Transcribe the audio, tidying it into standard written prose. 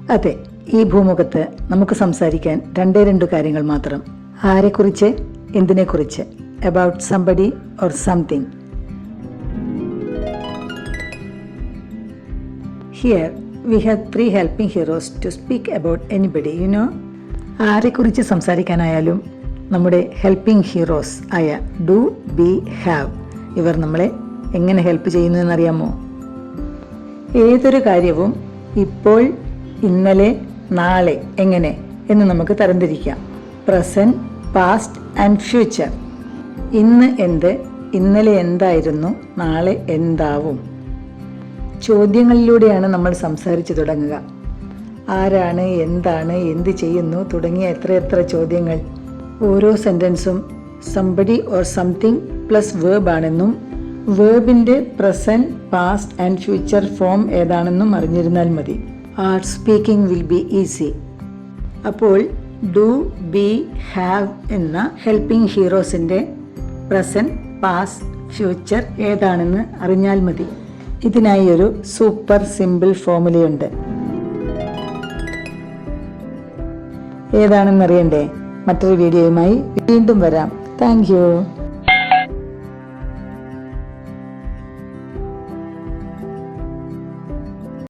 അതെ, ഈ ഭൂമുഖത്ത് നമുക്ക് സംസാരിക്കാൻ രണ്ട് കാര്യങ്ങൾ മാത്രം. ആരെക്കുറിച്ച്, എന്തിനെക്കുറിച്ച്. About somebody or something. Here we have 3 helping heroes to speak about anybody. ആരെക്കുറിച്ച് സംസാരിക്കാനായാലും നമ്മുടെ ഹെൽപ്പിംഗ് ഹീറോസ് ആയ ഡു, ബി, ഹാവ് ഇവർ നമ്മളെ എങ്ങനെ ഹെൽപ്പ് ചെയ്യുന്നു എന്നറിയാമോ? ഏതൊരു കാര്യവും ഇപ്പോൾ, ഇന്നലെ, നാളെ എങ്ങനെ എന്ന് നമുക്ക് തരംതിരിക്കാം. Present, past and future. ഇന്ന് എന്ത്, ഇന്നലെ എന്തായിരുന്നു, നാളെ എന്താവും. ചോദ്യങ്ങളിലൂടെയാണ് നമ്മൾ സംസാരിച്ചു തുടങ്ങുക. ആരാണ്, എന്താണ്, എന്ത് ചെയ്യുന്നു തുടങ്ങിയ എത്ര ചോദ്യങ്ങൾ. ഓരോ സെൻറ്റൻസും somebody or something plus verb ആണെന്നും വേർബിൻ്റെ present, past and future form ഏതാണെന്നും അറിഞ്ഞിരുന്നാൽ മതി. Our speaking will be easy. അപ്പോൾ ഡു, ബി, ഹാവ് എന്ന ഹെൽപ്പിംഗ് ഹീറോസിൻ്റെ പ്രസന്റ്, പാസ്റ്റ്, ഫ്യൂച്ചർ ഏതാണെന്ന് അറിഞ്ഞാൽ മതി. ഇതിനായി ഒരു സൂപ്പർ സിമ്പിൾ ഫോർമുലയുണ്ട്. ഏതാണെന്നറിയണ്ടേ? മറ്റൊരു വീഡിയോയുമായി വീണ്ടും വരാം. Thank you.